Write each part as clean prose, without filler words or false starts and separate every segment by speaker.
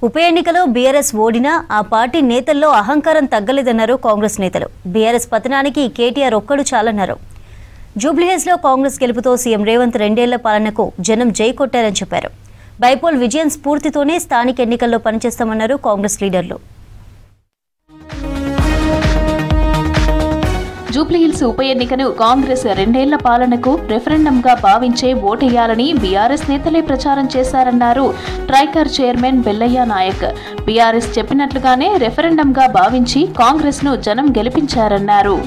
Speaker 1: ఉప ఎన్నికలో బీఆర్ఎస్ ఓడినా ఆ పార్టీ నేతల్లో అహంకారం తగ్గలేదన్నారు కాంగ్రెస్ నేతలు. బీఆర్ఎస్ పతనానికి కేటీఆర్ ఒక్కడు చాలన్నారు. జూబ్లీహిల్స్లో కాంగ్రెస్ గెలుపుతో సీఎం రేవంత్ 2 ఏళ్ల పాలనకు జనం జై కొట్టారని చెప్పారు. బైపోల్ విజయం స్ఫూర్తితోనే స్థానిక ఎన్నికల్లో పనిచేస్తామన్నారు కాంగ్రెస్ లీడర్లు.
Speaker 2: జూబ్లీహిల్స్ ఉప ఎన్నికను కాంగ్రెస్ 2 ఏళ్ల పాలనకు రెఫరెండంగా భావించే ఓటేయాలని బీఆర్ఎస్ నేతలే ప్రచారం చేశారన్నారు ట్రైకర్ చైర్మన్ బెల్లయ్య నాయక్. బీఆర్ఎస్ చెప్పినట్లుగానే రెఫరెండంగా భావించి కాంగ్రెస్ ను జనం గెలిపించారన్నారు.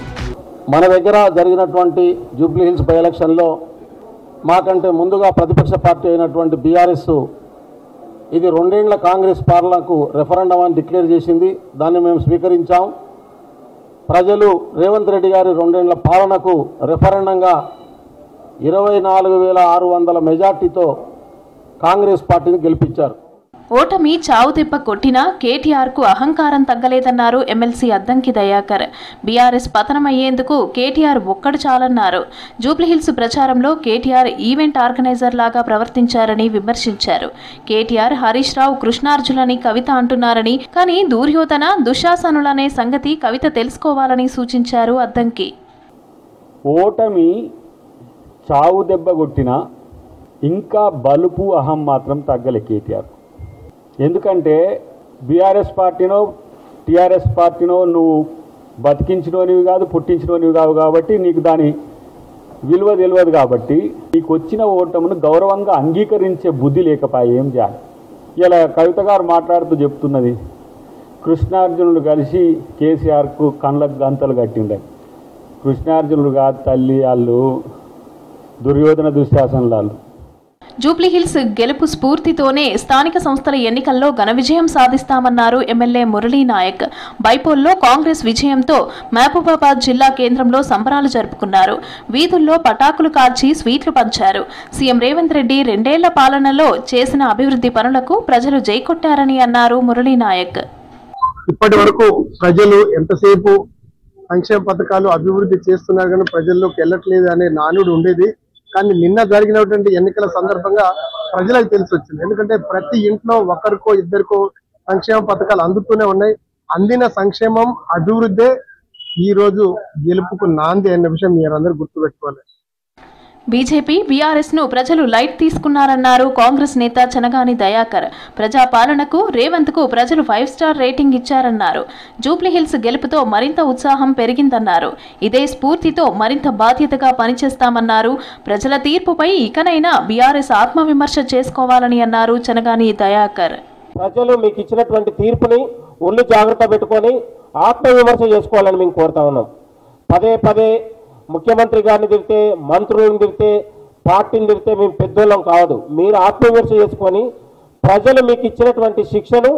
Speaker 3: మన దగ్గర జరిగినటువంటి జూబ్లీహిల్స్ బై ఎలక్షన్లో మాకంటే ముందుగా ప్రతిపక్ష పార్టీ అయినటువంటి బీఆర్ఎస్ ఇది 2 ఏళ్ల కాంగ్రెస్ పాలనకు రెఫరెండం అని డిక్లేర్ చేసింది. దాన్ని మేము స్వీకరించాం. ప్రజలు రేవంత్ రెడ్డి గారి 2 ఏళ్ల పాలనకు రెఫరెండంగా 24,600 మెజార్టీతో కాంగ్రెస్ పార్టీని గెలిపించారు.
Speaker 2: ఓటమి చావుదెబ్బ కొట్టినా కేటీఆర్ కు అహంకారం తగ్గలేదన్నారు ఎమ్మెల్సీ అద్దంకి దయాకర్. బీఆర్ఎస్ పతనమయ్యేందుకు కేటీఆర్ ఒక్కడు చాలన్నారు. జూబ్లీహిల్స్ ప్రచారంలో కేటీఆర్ ఈవెంట్ ఆర్గనైజర్ లాగా ప్రవర్తించారని విమర్శించారు. కేటీఆర్ హరీష్ రావు కృష్ణార్జునని కవిత అంటున్నారని, కానీ దుర్యోధన దుశ్శాసనులనే సంగతి కవిత తెలుసుకోవాలని సూచించారు అద్దంకి.
Speaker 4: ఓటమి చావు దెబ్బ కొట్టినా ఇంకా బలుపు అహం మాత్రం తగ్గలే కేటీఆర్. ఎందుకంటే బీఆర్ఎస్ పార్టీనో టీఆర్ఎస్ పార్టీనో నువ్వు బతికించినోనివి కాదు, పుట్టించినోనివి కావు, కాబట్టి నీకు దాని విలువ తెలియదు. కాబట్టి నీకు వచ్చిన ఓటమును గౌరవంగా అంగీకరించే బుద్ధి లేకపోయా ఏం చేయాలి? ఇలా కవిత గారు మాట్లాడుతూ చెప్తున్నది, కృష్ణార్జునుడు కలిసి కేసీఆర్కు కళ్ళకు గంతలు కట్టిండని. కృష్ణార్జునుడు కాదు తల్లి, వాళ్ళు దుర్యోధన దుశ్శాసనలు.
Speaker 2: జూబ్లీహిల్స్ గెలుపు స్ఫూర్తితోనే స్థానిక సంస్థల ఎన్నికల్లో ఘన విజయం సాధిస్తామన్నారు ఎమ్మెల్యే మురళీ నాయక్. బైపోల్లో కాంగ్రెస్ విజయంతో మహబూబాబాద్ జిల్లా కేంద్రంలో సంబరాలు జరుపుకున్నారు. వీధుల్లో పటాకులు కాల్చి స్వీట్లు పంచారు. సీఎం రేవంత్ రెడ్డి 2 ఏళ్ల పాలనలో చేసిన అభివృద్ధి పనులకు ప్రజలు జై కొట్టారని అన్నారు మురళీ నాయక్.
Speaker 5: ఇప్పటి వరకు ప్రజలు ఎంతసేపు సంక్షేమ పథకాలు అభివృద్ధి చేస్తున్నారు కానీ ప్రజల్లోకి వెళ్ళట్లేదు అనే నానుడు ఉండేది. కానీ నిన్న జరిగినటువంటి ఎన్నికల సందర్భంగా ప్రజలకు తెలిసి వచ్చింది. ఎందుకంటే ప్రతి ఇంట్లో ఒకరికో ఇద్దరికో సంక్షేమ పథకాలు అందుతూనే ఉన్నాయి. అందిన సంక్షేమం అభివృద్ధే ఈ రోజు గెలుపుకు నాంది అనే విషయం మీరందరూ గుర్తుపెట్టుకోవాలి.
Speaker 2: బీజేపీ బీఆర్ఎస్ ను ప్రజలు లైట్ తీసుకున్నారన్నారు కాంగ్రెస్ నేత చనగాని దయాకర్. ప్రజాపాలనకు రేవంత్ కు ప్రజలు 5 స్టార్ రేటింగ్ ఇచ్చారన్నారు. జూబ్లీహిల్స్ గెలుపుతో మరింత ఉత్సాహం పెరిగిందన్నారు. ఇదే స్ఫూర్తితో మరింత బాధ్యతగా పనిచేస్తామన్నారు. ప్రజల తీర్పుపై ఇకనైనా బీఆర్ఎస్ ఆత్మవిమర్శ చేసుకోవాలని అన్నారు చనగాని దయాకర్.
Speaker 3: ప్రజలు మీకు ఇచ్చినటువంటి తీర్పుని ఒళ్ళు జాగ్రత్త పెట్టుకొని ఆత్మవిమర్శ చేసుకోవాలని మేము కోరుతా ఉన్నాం. పదే పదే ముఖ్యమంత్రి గారిని తిడితే, మంత్రులను తిడితే, పార్టీని తిడితే మేము పెద్దోళ్ళం కావద్దు. మీరు ఆత్మవిమర్శ చేసుకొని ప్రజలు మీకు ఇచ్చినటువంటి శిక్షను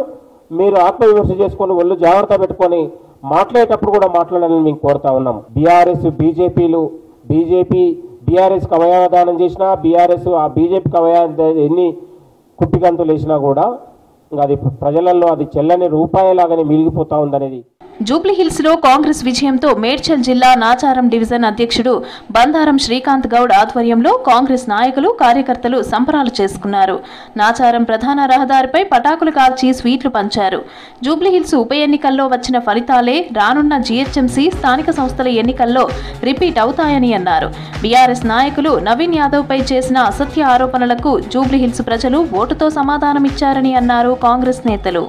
Speaker 3: మీరు ఆత్మవిమర్శ చేసుకొని ఒళ్ళు జాగ్రత్త పెట్టుకొని మాట్లాడేటప్పుడు కూడా మాట్లాడాలని మేము కోరుతా ఉన్నాం. బీఆర్ఎస్ బీజేపీ బీఆర్ఎస్కి అవయవదానం చేసినా, బీఆర్ఎస్ ఆ బీజేపీకి ఎన్ని కుప్పిగంతులు వేసినా కూడా అది ప్రజలలో అది చెల్లని రూపాయలాగానే మిగిలిపోతా ఉందనేది.
Speaker 2: జూబ్లీహిల్స్ లో కాంగ్రెస్ విజయంతో మేడ్చల్ జిల్లా నాచారం డివిజన్ అధ్యక్షుడు బందారం శ్రీకాంత్ గౌడ్ ఆధ్వర్యంలో కాంగ్రెస్ నాయకులు కార్యకర్తలు సంబరాలు చేసుకున్నారు. నాచారం ప్రధాన రహదారిపై పటాకులు కాల్చి స్వీట్లు పంచారు. జూబ్లీహిల్స్ ఉప ఎన్నికల్లో వచ్చిన ఫలితాలే రానున్న జీహెచ్ఎంసీ స్థానిక సంస్థల ఎన్నికల్లో రిపీట్ అవుతాయని అన్నారు. బీఆర్ఎస్ నాయకులు నవీన్ యాదవ్ పై చేసిన అసత్య ఆరోపణలకు జూబ్లీహిల్స్ ప్రజలు ఓటుతో సమాధానమిచ్చారని అన్నారు కాంగ్రెస్ నేతలు.